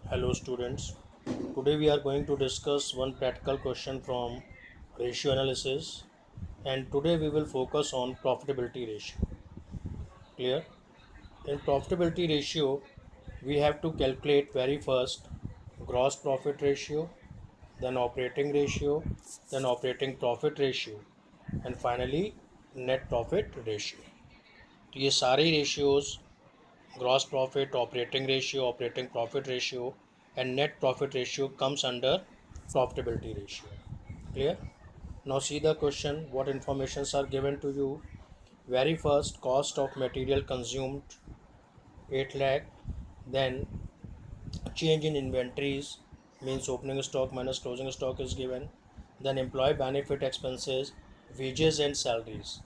Hello students. Today we are going to discuss one practical question from ratio analysis, and today we will focus on profitability ratio. Clear? In profitability ratio we have to calculate very first gross profit ratio, then operating ratio, then operating profit ratio, and finally net profit ratio. तो ये सारे ratios gross profit, operating ratio, operating profit ratio, and net profit ratio comes under profitability ratio. Clear? Now see the question. What informations are given to you? Very first, cost of material consumed 8 lakh. Then change in inventories means opening stock minus closing stock is given. Then employee benefit expenses, wages and salaries.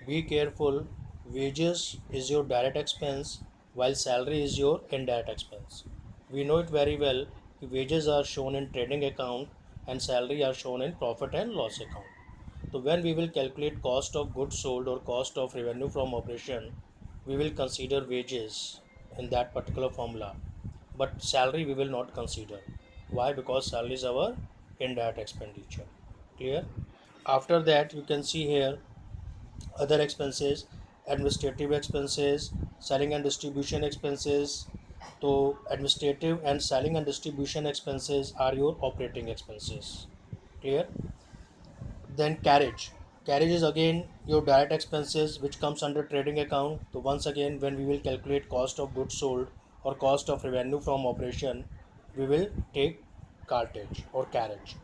Be careful, wages is your direct expense while salary is your indirect expense. We know it very well, wages are shown in trading account and salary are shown in profit and loss account. So when we will calculate cost of goods sold or cost of revenue from operation, we will consider wages in that particular formula, but salary we will not consider. Why? Because salary is our indirect expenditure. Clear? After that you can see here other expenses, administrative expenses, selling and distribution expenses. So administrative and selling and distribution expenses are your operating expenses. Clear? Then carriage is again your direct expenses which comes under trading account. So once again when we will calculate cost of goods sold or cost of revenue from operation, we will take cartage or carriage.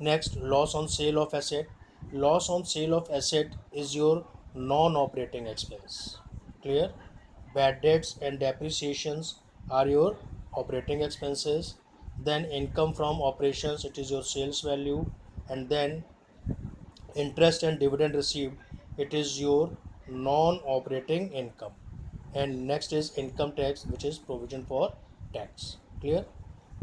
Next, loss on sale of asset. Loss on sale of asset is your non-operating expense. Clear? Bad debts and depreciations are your operating expenses. Then income from operations, it is your sales value. And then interest and dividend received, it is your non-operating income. And next is income tax, which is provision for tax. Clear?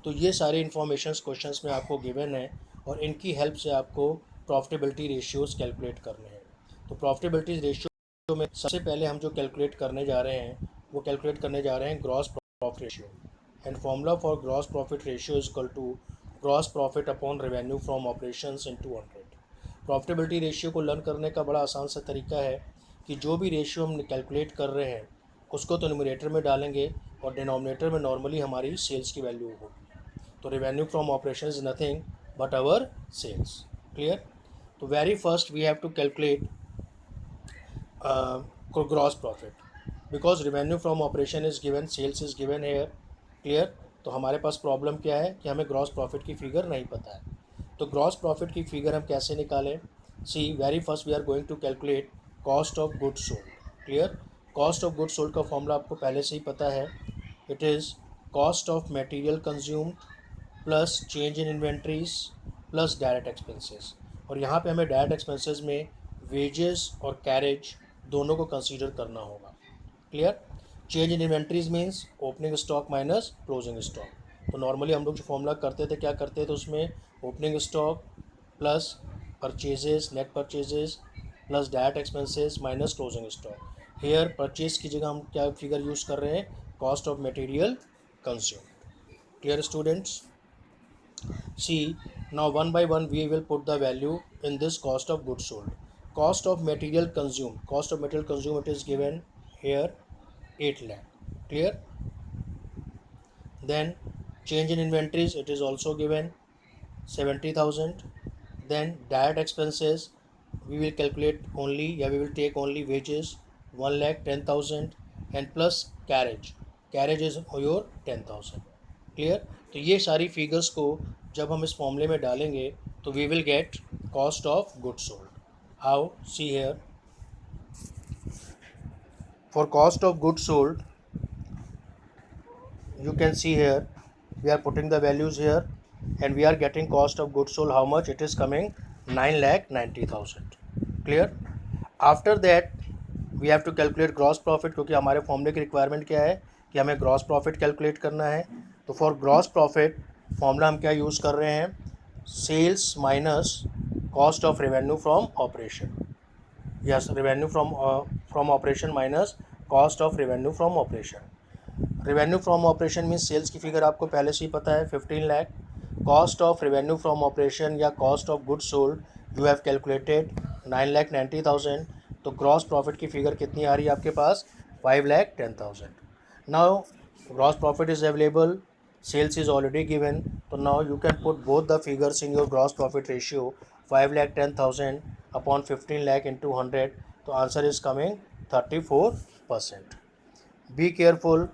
तो ये सारे informations questions में आपको given है और इनकी help से आपको प्रॉफिटेबिलिटी रेशियोज कैलकुलेट करने हैं. तो प्रॉफिटेबिलिटी रेशियो में सबसे पहले हम जो कैलकुलेट करने जा रहे हैं वो कैलकुलेट करने जा रहे हैं gross profit ratio. And formula for gross profit ratio is equal to gross profit upon revenue from operations into 100. Profitability ratio को लर्न करने का बड़ा आसान सा तरीका है कि जो भी रेशियो हम कैलकुलेट कर रहे हैं उसको तो न्यूमरेटर में डालेंगे और डिनोमिनेटर में नॉर्मली हमारी सेल्स की वैल्यू होगी. तो revenue from operation is nothing but our sales. Clear? तो very first we have to calculate gross profit because revenue from operation is given, sales is given here. Clear? तो हमारे पास problem क्या है कि हमें ग्रॉस प्रॉफिट की figure नहीं पता है. तो ग्रॉस प्रॉफिट की फिगर हम कैसे निकालें? See very first we are going to calculate cost of goods sold. Clear? Cost of goods sold का फॉर्मूला आपको पहले से ही पता है. It is cost of material consumed plus change in inventories plus direct expenses. और यहाँ पे हमें डायरेक्ट एक्सपेंसेस में वेजेस और कैरेज दोनों को कंसीडर करना होगा. Clear? Change in inventories means opening stock minus closing stock. तो नॉर्मली हम लोग जो फॉर्मूला करते थे क्या करते थे उसमें opening stock plus purchases, net purchases plus direct expenses minus closing stock. Here purchase की जगह हम क्या फिगर यूज़ कर रहे हैं? Cost of material consumed. Clear students? See, now one by one we will put the value in this cost of goods sold. Cost of material consumed. Cost of material consumed, it is given here 8 lakh. Clear? Then change in inventories, it is also given 70,000. Then direct expenses, we will calculate only, we will take only wages 1,10,000 and plus carriage. Carriage is your 10,000. Clear? तो ये सारी figures को जब हम इस फॉर्मूले में डालेंगे तो we will get cost of goods sold. How? See here. For cost of goods sold you can see here we are putting the values here and we are getting cost of goods sold. How much it is coming? 9,90,000. Clear? After that we have to calculate gross profit क्योंकि हमारे फॉर्मूले की requirement क्या है कि हमें gross profit calculate करना है. तो फॉर ग्रॉस प्रॉफिट फॉर्मूला हम क्या यूज़ कर रहे हैं? Sales minus cost of revenue from operation. Yes, revenue from operation minus cost of revenue from operation. Revenue from operation means sales की फिगर आपको पहले से ही पता है 15 lakh. Cost of revenue from operation या cost of goods sold you have calculated 9,90,000. तो gross profit की फिगर कितनी आ रही है आपके पास 5,10,000. Now gross profit is available, sales is already given, so now you can put both the figures in your gross profit ratio 5,10,000 upon 15 lakh into 100. तो answer is coming 34%. Be careful,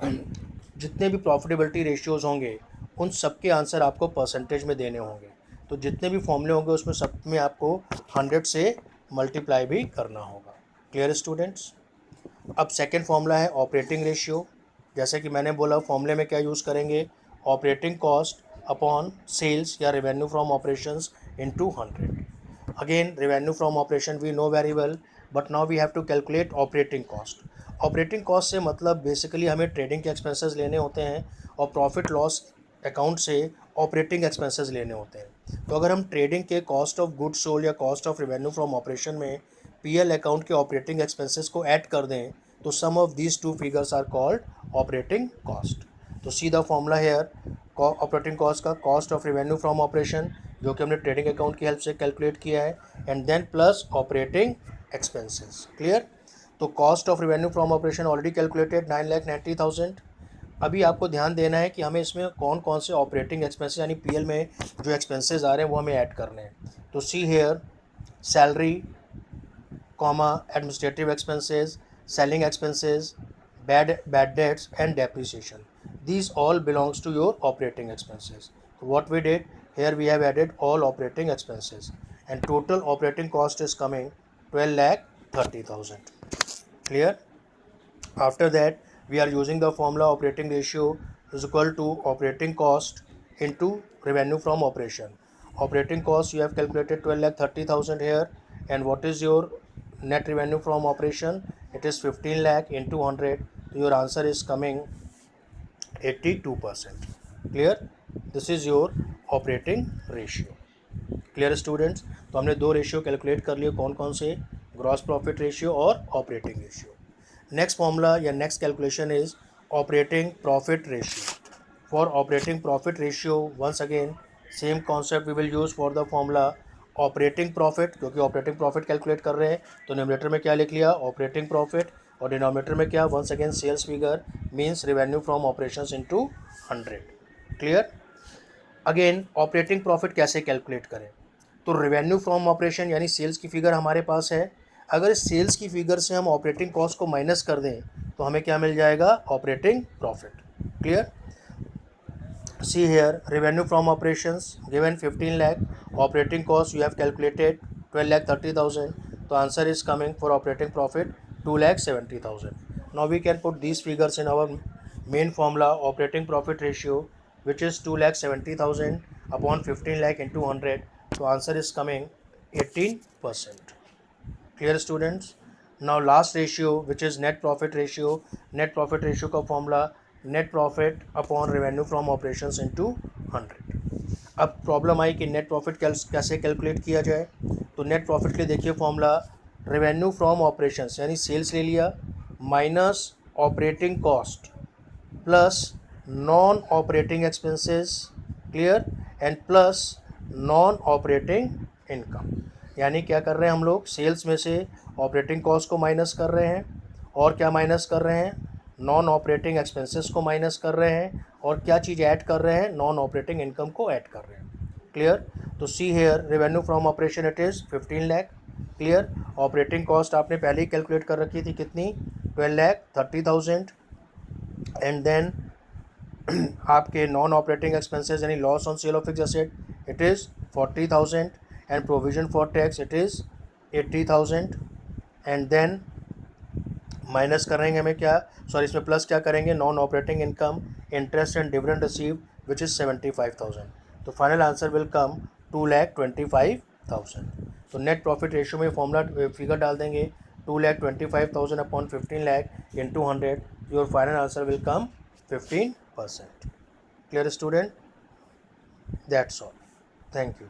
जितने भी profitability ratios होंगे उन सब के answer आपको percentage में देने होंगे. तो जितने भी फॉर्मूले होंगे उसमें सब में आपको 100 से मल्टीप्लाई भी करना होगा. Clear students. अब सेकेंड फॉर्मूला है ऑपरेटिंग रेशियो. जैसे कि मैंने बोला फॉर्मूले में क्या यूज़ करेंगे, ऑपरेटिंग कॉस्ट अपॉन सेल्स या revenue from operations into 100. Again revenue from operation we know very well, but now we have to calculate operating cost. Operating cost से मतलब बेसिकली हमें ट्रेडिंग के एक्सपेंसेस लेने होते हैं और प्रॉफिट लॉस अकाउंट से ऑपरेटिंग एक्सपेंसेस लेने होते हैं. तो अगर हम ट्रेडिंग के कॉस्ट ऑफ गुड्स सोल्ड या cost of revenue from operation में पीएल अकाउंट के ऑपरेटिंग एक्सपेंसेस को ऐड कर दें तो sum of these two figures are called operating cost. तो see the formula here, operating cost का cost of revenue from operation जो कि हमने ट्रेडिंग अकाउंट की हेल्प से कैलकुलेट किया है, and then plus operating expenses. Clear. तो cost of revenue from operation already calculated 9,90,000. अभी आपको ध्यान देना है कि हमें इसमें कौन कौन से ऑपरेटिंग एक्सपेंसेस यानी पीएल में जो एक्सपेंसेस आ रहे हैं वो हमें ऐड करने हैं. तो see here salary, administrative expenses, selling expenses, bad debts and depreciation. These all belongs to your operating expenses. So what we did here, we have added all operating expenses and total operating cost is coming 12,30,000. Clear. After that we are using the formula operating ratio is equal to operating cost into revenue from operation. Operating cost you have calculated 12,30,000 here, and what is your net revenue from operation? It is 15 lakh into 100. Your answer is coming 82%. Clear. This is your operating ratio. Clear students. तो हमने दो ratio calculate कर लिए, कौन कौन से, gross profit ratio और operating ratio. Next formula या next calculation is operating profit ratio. For operating profit ratio once again same concept we will use for the formula operating profit. क्योंकि operating profit calculate कर रहे हैं तो numerator में क्या लिख लिया ऑपरेटिंग प्रॉफिट, और डिनोमिनेटर में क्या once again sales figure means revenue from operations into 100. Clear. Again operating profit कैसे कैलकुलेट करें, तो रेवेन्यू फ्रॉम ऑपरेशन यानी सेल्स की फिगर हमारे पास है. अगर इस सेल्स की फिगर से हम ऑपरेटिंग कॉस्ट को माइनस कर दें तो हमें क्या मिल जाएगा operating profit. Clear. See here revenue from operations given 15 lakh, operating cost you have calculated 12,30,000. तो answer is coming for operating profit 2,70,000. Now we can put these figures in our main formula operating profit ratio which is 2,70,000 upon 15 lakh into 100. So answer is coming 18%. Clear students. Now last ratio which is net profit ratio. Net profit ratio का formula net profit upon revenue from operations into 100. अब problem आई कि net profit कैसे calculate किया जाए. तो net profit के लिए देखिए फॉर्मूला रेवेन्यू फ्रॉम ऑपरेशंस यानी सेल्स ले लिया minus operating cost plus non operating expenses. Clear. And plus non operating income. यानी क्या कर रहे हैं हम लोग सेल्स में से ऑपरेटिंग कॉस्ट को माइनस कर रहे हैं और क्या माइनस कर रहे हैं नॉन ऑपरेटिंग एक्सपेंसेस को माइनस कर रहे हैं और क्या चीज़ ऐड कर रहे हैं नॉन ऑपरेटिंग इनकम को ऐड कर रहे हैं. क्लियर. तो see here revenue from operation it is 15 lakh. Clear. Operating cost आपने पहले ही कैलकुलेट कर रखी थी कितनी 12,30,000. एंड देन आपके नॉन ऑपरेटिंग एक्सपेंसेस यानी loss on sale of fixed asset it is 40,000 and provision for tax it is 80,000. And then minus करेंगे हमें क्या इसमें प्लस क्या करेंगे non operating income interest and dividend receive which is 75,000. तो final answer will come 2,25,000. तो net profit ratio में formula figure डाल देंगे 2,25,000 upon 15 lakh into 100. Your final answer will come 15%. Clear student? That's all. Thank you.